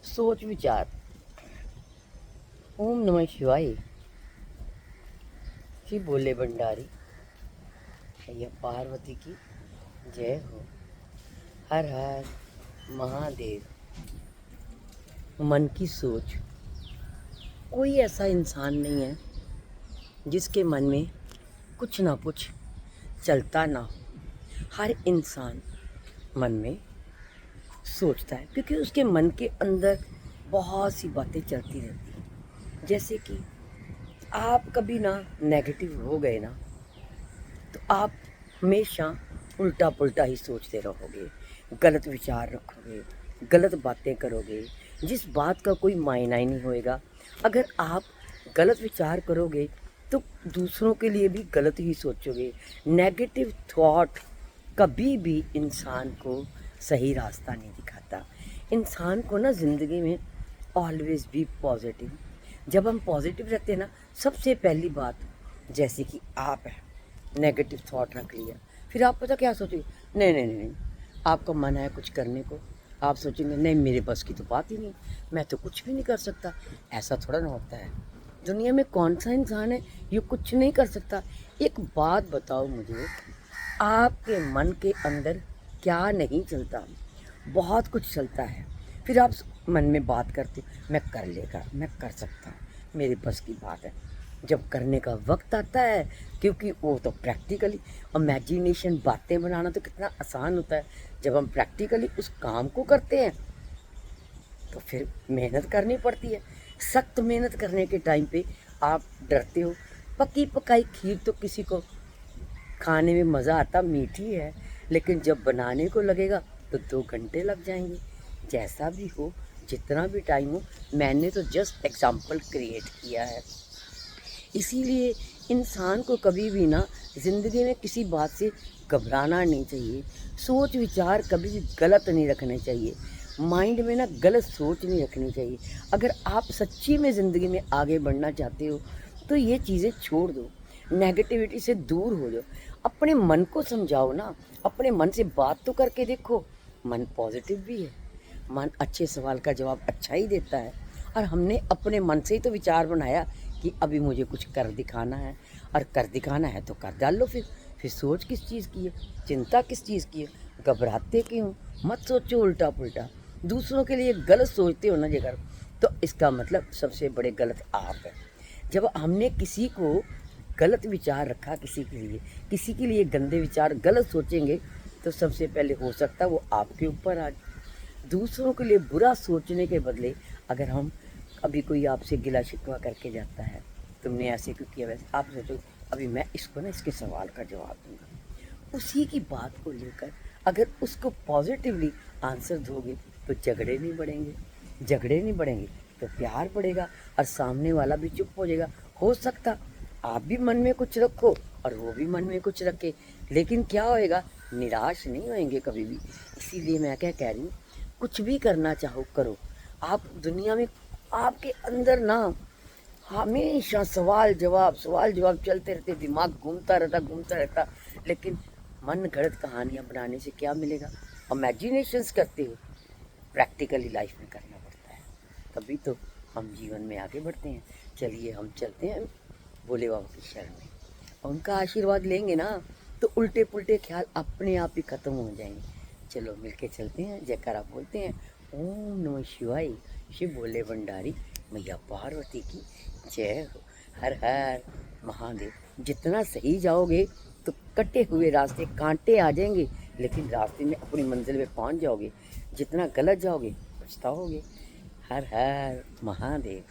सोच विचार। ओम नमः शिवाय। श्री बोले भंडारी भैया पार्वती की जय हो। हर हर महादेव। मन की सोच। कोई ऐसा इंसान नहीं है जिसके मन में कुछ ना कुछ चलता ना हो। हर इंसान मन में सोचता है क्योंकि उसके मन के अंदर बहुत सी बातें चलती रहती हैं। जैसे कि आप कभी ना नेगेटिव हो गए ना तो आप हमेशा उल्टा पुल्टा ही सोचते रहोगे, गलत विचार रखोगे, गलत बातें करोगे, जिस बात का कोई मायना ही नहीं होएगा। अगर आप गलत विचार करोगे तो दूसरों के लिए भी गलत ही सोचोगे। नेगेटिव थॉट कभी भी इंसान को सही रास्ता नहीं दिखाता। इंसान को ना ज़िंदगी में ऑलवेज बी पॉजिटिव। जब हम पॉजिटिव रहते हैं ना, सबसे पहली बात, जैसे कि आप है, नेगेटिव थॉट रख लिया, फिर आप पता क्या सोचोगे, नहीं नहीं नहीं नहीं, आपका मन है कुछ करने को, आप सोचेंगे नहीं मेरे बस की तो बात ही नहीं, मैं तो कुछ भी नहीं कर सकता। ऐसा थोड़ा ना होता है। दुनिया में कौन सा इंसान है ये कुछ नहीं कर सकता। एक बात बताओ मुझे, आपके मन के अंदर क्या नहीं चलता? बहुत कुछ चलता है। फिर आप मन में बात करते हो, मैं कर लेगा, मैं कर सकता हूँ, मेरे बस की बात है। जब करने का वक्त आता है, क्योंकि वो तो प्रैक्टिकली, इमेजिनेशन बातें बनाना तो कितना आसान होता है। जब हम प्रैक्टिकली उस काम को करते हैं तो फिर मेहनत करनी पड़ती है। सख्त मेहनत करने के टाइम पे आप डरते हो। पकी पकाई खीर तो किसी को खाने में मज़ा आता, मीठी है, लेकिन जब बनाने को लगेगा तो 2 घंटे लग जाएंगे। जैसा भी हो, जितना भी टाइम हो, मैंने तो जस्ट एग्जाम्पल क्रिएट किया है। इसीलिए इंसान को कभी भी ना ज़िंदगी में किसी बात से घबराना नहीं चाहिए। सोच विचार कभी भी गलत नहीं रखने चाहिए। माइंड में ना गलत सोच नहीं रखनी चाहिए। अगर आप सच्ची में ज़िंदगी में आगे बढ़ना चाहते हो तो ये चीज़ें छोड़ दो, नेगेटिविटी से दूर हो जाओ। अपने मन को समझाओ ना, अपने मन से बात तो करके देखो। मन पॉजिटिव भी है, मन अच्छे सवाल का जवाब अच्छा ही देता है। और हमने अपने मन से ही तो विचार बनाया कि अभी मुझे कुछ कर दिखाना है, और कर दिखाना है तो कर डालो। फिर सोच किस चीज़ की है, चिंता किस चीज़ की है, घबराते क्यों? मत सोचो उल्टा पुल्टा। दूसरों के लिए गलत सोचते हो ना जेकर, तो इसका मतलब सबसे बड़े गलत आप है। जब हमने किसी को गलत विचार रखा, किसी के लिए गंदे विचार गलत सोचेंगे तो सबसे पहले हो सकता है वो आपके ऊपर आ। दूसरों के लिए बुरा सोचने के बदले अगर हम, अभी कोई आपसे गिला शिकवा करके जाता है, तुमने ऐसे क्यों किया, वैसे, आप सोचो अभी मैं इसको ना इसके सवाल का जवाब दूंगा। उसी की बात को लेकर अगर उसको पॉजिटिवली आंसर दोगे तो झगड़े नहीं बढ़ेंगे तो प्यार बढ़ेगा, और सामने वाला भी चुप हो जाएगा। हो सकता आप भी मन में कुछ रखो और वो भी मन में कुछ रखे, लेकिन क्या होएगा, निराश नहीं होएंगे कभी भी। इसीलिए मैं क्या कह रही हूँ, कुछ भी करना चाहो करो। आप दुनिया में, आपके अंदर ना हमेशा सवाल जवाब चलते रहते, दिमाग घूमता रहता, लेकिन मन गढ़ंत कहानियाँ बनाने से क्या मिलेगा? इमेजिनेशंस करते हो, प्रैक्टिकली लाइफ में करना पड़ता है, तभी तो हम जीवन में आगे बढ़ते हैं। चलिए हम चलते हैं भोले बाबा की शरण में, उनका आशीर्वाद लेंगे ना तो उल्टे पुल्टे ख्याल अपने आप ही खत्म हो जाएंगे। चलो मिलके चलते हैं, जयकारा बोलते हैं। ओम नमः शिवाय। शिव बोले भंडारी मैया पार्वती की जय हो। हर हर महादेव। जितना सही जाओगे तो कटे हुए रास्ते कांटे आ जाएंगे, लेकिन रास्ते में अपनी मंजिल में पहुंच जाओगे। जितना गलत जाओगे पछताओगे। हर हर महादेव।